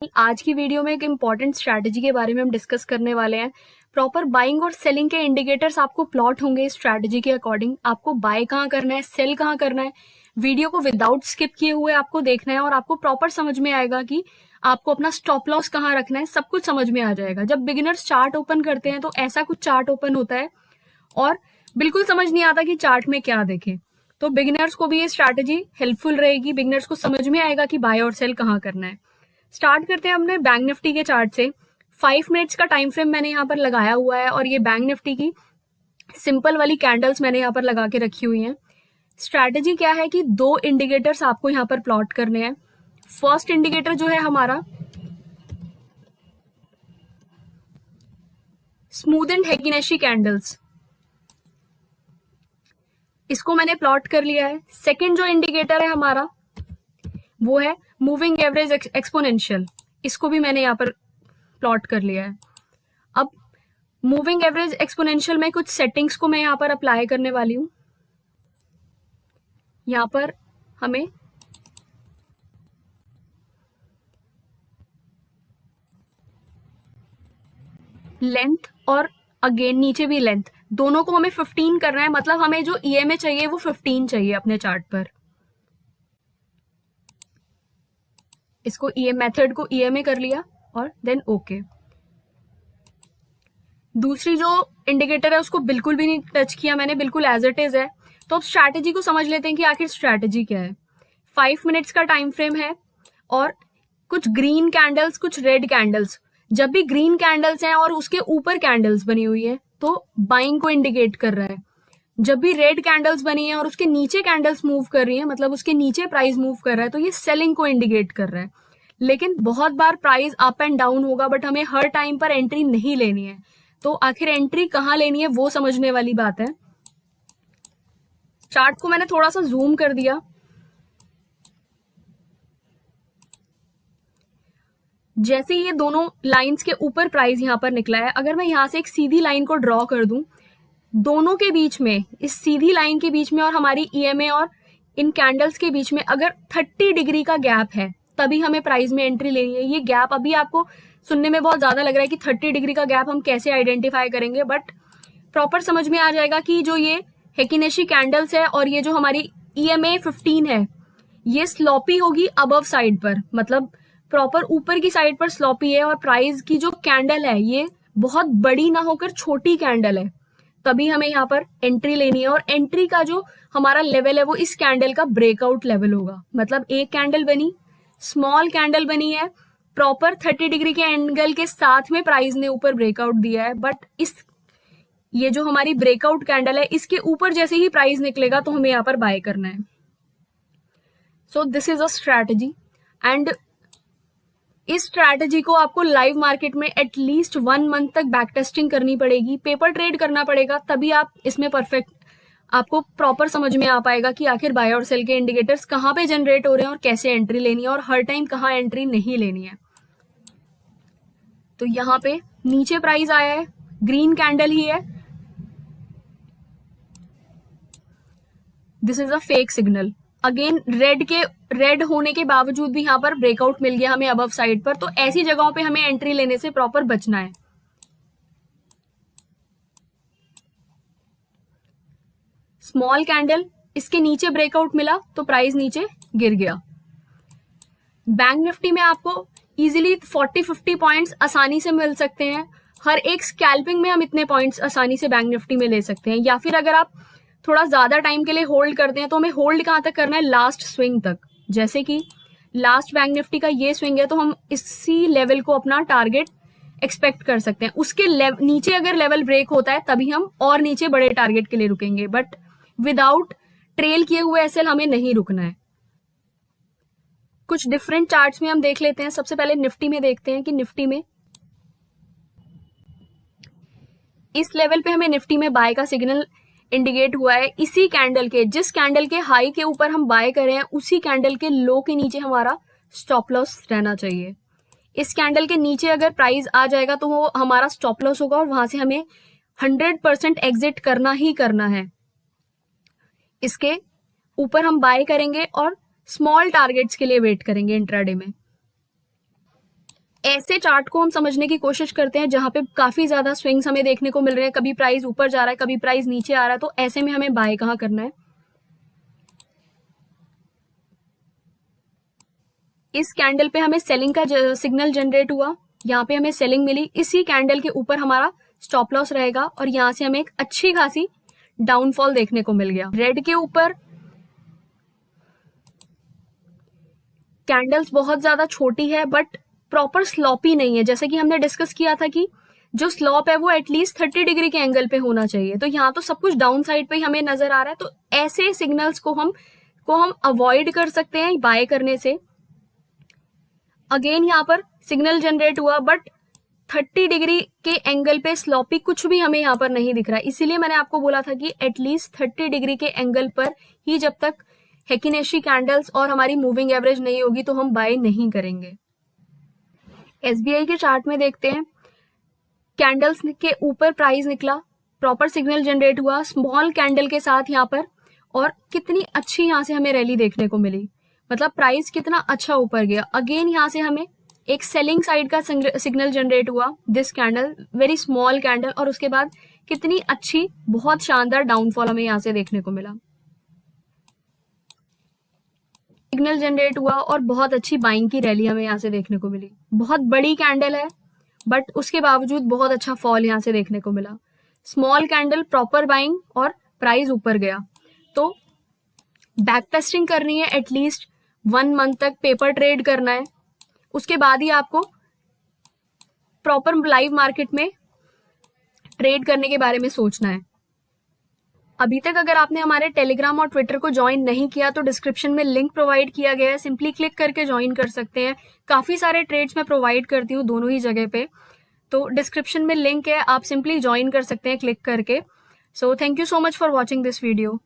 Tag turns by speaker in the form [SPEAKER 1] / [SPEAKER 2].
[SPEAKER 1] आज की वीडियो में एक इम्पॉर्टेंट स्ट्रैटेजी के बारे में हम डिस्कस करने वाले हैं। प्रॉपर बाइंग और सेलिंग के इंडिकेटर्स आपको प्लॉट होंगे इस स्ट्रैटेजी के अकॉर्डिंग। आपको बाय कहाँ करना है, सेल कहाँ करना है, वीडियो को विदाउट स्किप किए हुए आपको देखना है और आपको प्रॉपर समझ में आएगा कि आपको अपना स्टॉप लॉस कहाँ रखना है। सब कुछ समझ में आ जाएगा। जब बिगिनर्स चार्ट ओपन करते हैं तो ऐसा कुछ चार्ट ओपन होता है और बिल्कुल समझ नहीं आता कि चार्ट में क्या देखें। तो बिगिनर्स को भी ये स्ट्रैटेजी हेल्पफुल रहेगी। बिगिनर्स को समझ में आएगा कि बाय और सेल कहाँ करना है। स्टार्ट करते हैं हमने बैंक निफ्टी के चार्ट से। 5 मिनट्स का टाइम फ्रेम मैंने यहाँ पर लगाया हुआ है और ये बैंक निफ्टी की सिंपल वाली कैंडल्स मैंने यहाँ पर लगा के रखी हुई हैं। स्ट्रैटेजी क्या है कि 2 इंडिकेटर्स आपको यहाँ पर प्लॉट करने हैं। फर्स्ट इंडिकेटर जो है हमारा स्मूथ एंड हेकिनेशी कैंडल्स, इसको मैंने प्लॉट कर लिया है। सेकेंड जो इंडिकेटर है हमारा वो है मूविंग एवरेज एक्सपोनेंशियल, इसको भी मैंने यहाँ पर प्लॉट कर लिया है। अब मूविंग एवरेज एक्सपोनेंशियल में कुछ सेटिंग्स को मैं यहाँ पर अप्लाई करने वाली हूँ। यहाँ पर हमें लेंथ और अगेन नीचे भी लेंथ, दोनों को हमें 15 करना है। मतलब हमें जो ईएमए चाहिए वो 15 चाहिए अपने चार्ट पर। इसको मेथड को ईएमए कर लिया और देन ओके। दूसरी जो इंडिकेटर है उसको बिल्कुल भी नहीं टच किया मैंने, बिल्कुल एज इट इज है। तो अब स्ट्रैटेजी को समझ लेते हैं कि आखिर स्ट्रैटेजी क्या है। 5 मिनट्स का टाइम फ्रेम है और कुछ ग्रीन कैंडल्स, कुछ रेड कैंडल्स। जब भी ग्रीन कैंडल्स हैं और उसके ऊपर कैंडल्स बनी हुई है तो बाइंग को इंडिकेट कर रहा है। जब भी रेड कैंडल्स बनी है और उसके नीचे कैंडल्स मूव कर रही है, मतलब उसके नीचे प्राइस मूव कर रहा है, तो ये सेलिंग को इंडिकेट कर रहा है। लेकिन बहुत बार प्राइस अप एंड डाउन होगा, बट हमें हर टाइम पर एंट्री नहीं लेनी है। तो आखिर एंट्री कहाँ लेनी है वो समझने वाली बात है। चार्ट को मैंने थोड़ा सा जूम कर दिया। जैसे ये दोनों लाइंस के ऊपर प्राइस यहां पर निकला है, अगर मैं यहां से एक सीधी लाइन को ड्रॉ कर दूं, दोनों के बीच में, इस सीधी लाइन के बीच में और हमारी ईएमए और इन कैंडल्स के बीच में अगर 30 डिग्री का गैप है तभी हमें प्राइस में एंट्री लेनी है। ये गैप अभी आपको सुनने में बहुत ज्यादा लग रहा है कि 30 डिग्री का गैप हम कैसे आइडेंटिफाई करेंगे, बट प्रॉपर समझ में आ जाएगा कि जो ये हेकिनेशी कैंडल्स है और ये जो हमारी ईएमए 15 है ये स्लॉपी होगी अबव साइड पर, मतलब प्रॉपर ऊपर की साइड पर स्लॉपी है और प्राइस की जो कैंडल है ये बहुत बड़ी ना होकर छोटी कैंडल है, तभी हमें यहाँ पर एंट्री लेनी है। और एंट्री का जो हमारा लेवल है वो इस कैंडल का ब्रेकआउट लेवल होगा। मतलब एक कैंडल बनी, स्मॉल कैंडल बनी है, प्रॉपर 30 डिग्री के एंगल के साथ में प्राइस ने ऊपर ब्रेकआउट दिया है, बट ये जो हमारी ब्रेकआउट कैंडल है इसके ऊपर जैसे ही प्राइस निकलेगा तो हमें यहाँ पर बाय करना है। So this is a strategy and इस स्ट्रैटेजी को आपको लाइव मार्केट में एटलीस्ट 1 मंथ तक बैक टेस्टिंग करनी पड़ेगी, पेपर ट्रेड करना पड़ेगा, तभी आप इसमें परफेक्ट, आपको प्रॉपर समझ में आ पाएगा कि आखिर बाय और सेल के इंडिकेटर्स कहाँ पे जनरेट हो रहे हैं और कैसे एंट्री लेनी है और हर टाइम कहाँ एंट्री नहीं लेनी है। तो यहाँ पे नीचे प्राइस आया है, ग्रीन कैंडल ही है, this is a fake signal. Again red होने के बावजूद भी यहाँ पर ब्रेकआउट मिल गया हमें अबव साइड पर, तो ऐसी जगहों पे हमें एंट्री लेने से प्रॉपर बचना है। स्मॉल कैंडल, इसके नीचे ब्रेकआउट मिला तो प्राइस नीचे गिर गया। बैंक निफ्टी में आपको इजीली 40-50 पॉइंट्स आसानी से मिल सकते हैं। हर एक स्कैल्पिंग में हम इतने पॉइंट्स आसानी से बैंक निफ्टी में ले सकते हैं। या फिर अगर आप थोड़ा ज्यादा टाइम के लिए होल्ड करते हैं तो हमें होल्ड कहां तक करना है, लास्ट स्विंग तक। जैसे कि लास्ट बैंक निफ्टी का ये स्विंग है तो हम इसी लेवल को अपना टारगेट एक्सपेक्ट कर सकते हैं। उसके नीचे अगर लेवल ब्रेक होता है तभी हम और नीचे बड़े टारगेट के लिए रुकेंगे, बट विदाउट ट्रेल किए हुए एसएल हमें नहीं रुकना है। कुछ डिफरेंट चार्ट्स में हम देख लेते हैं। सबसे पहले निफ्टी में देखते हैं कि निफ्टी में इस लेवल पे हमें निफ्टी में बाय का सिग्नल इंडिकेट हुआ है। इसी कैंडल के, जिस कैंडल के हाई के ऊपर हम बाय कर रहे हैं उसी कैंडल के लो के नीचे हमारा स्टॉप लॉस रहना चाहिए। इस कैंडल के नीचे अगर प्राइस आ जाएगा तो वो हमारा स्टॉप लॉस होगा और वहां से हमें 100% एग्जिट करना ही करना है। इसके ऊपर हम बाय करेंगे और स्मॉल टारगेट्स के लिए वेट करेंगे इंट्राडे में। ऐसे चार्ट को हम समझने की कोशिश करते हैं जहां पे काफी ज्यादा स्विंग्स हमें देखने को मिल रहे हैं, कभी प्राइस ऊपर जा रहा है, कभी प्राइस नीचे आ रहा है, तो ऐसे में हमें बाय कहाँ करना है। इस कैंडल पे हमें सेलिंग का सिग्नल जनरेट हुआ, यहाँ पे हमें सेलिंग मिली, इसी कैंडल के ऊपर हमारा स्टॉप लॉस रहेगा और यहाँ से हमें एक अच्छी खासी डाउनफॉल देखने को मिल गया। रेड के ऊपर कैंडल्स बहुत ज्यादा छोटी है बट प्रॉपर स्लॉपी नहीं है, जैसे कि हमने डिस्कस किया था कि जो स्लॉप है वो एटलीस्ट 30 डिग्री के एंगल पे होना चाहिए। तो यहाँ तो सब कुछ डाउन साइड पे ही हमें नजर आ रहा है, तो ऐसे सिग्नल्स को हम अवॉइड कर सकते हैं बाय करने से। अगेन यहाँ पर सिग्नल जनरेट हुआ बट 30 डिग्री के एंगल पे स्लॉपी कुछ भी हमें यहाँ पर नहीं दिख रहा है, इसीलिए मैंने आपको बोला था कि एटलीस्ट 30 डिग्री के एंगल पर ही जब तक हेकिनेशी कैंडल्स और हमारी मूविंग एवरेज नहीं होगी तो हम बाय नहीं करेंगे। एसबीआई के चार्ट में देखते हैं, कैंडल्स के ऊपर प्राइस निकला, प्रॉपर सिग्नल जनरेट हुआ स्मॉल कैंडल के साथ यहाँ पर, और कितनी अच्छी यहाँ से हमें रैली देखने को मिली, मतलब प्राइस कितना अच्छा ऊपर गया। अगेन यहाँ से हमें एक सेलिंग साइड का सिग्नल जनरेट हुआ, this candle very small candle, और उसके बाद कितनी अच्छी बहुत शानदार डाउनफॉल हमें यहाँ से देखने को मिला। सिग्नल जनरेट हुआ और बहुत अच्छी बाइंग की रैली हमें यहाँ से देखने को मिली। बहुत बड़ी कैंडल है बट उसके बावजूद बहुत अच्छा फॉल यहाँ से देखने को मिला। स्मॉल कैंडल, प्रॉपर बाइंग और प्राइस ऊपर गया। तो बैक टेस्टिंग करनी है, एटलीस्ट 1 मंथ तक पेपर ट्रेड करना है, उसके बाद ही आपको प्रॉपर लाइव मार्केट में ट्रेड करने के बारे में सोचना है। अभी तक अगर आपने हमारे टेलीग्राम और ट्विटर को ज्वाइन नहीं किया तो डिस्क्रिप्शन में लिंक प्रोवाइड किया गया है, सिंपली क्लिक करके ज्वाइन कर सकते हैं। काफी सारे ट्रेड्स मैं प्रोवाइड करती हूँ दोनों ही जगह पे, तो डिस्क्रिप्शन में लिंक है, आप सिंपली ज्वाइन कर सकते हैं क्लिक करके। So thank you so much for watching this video.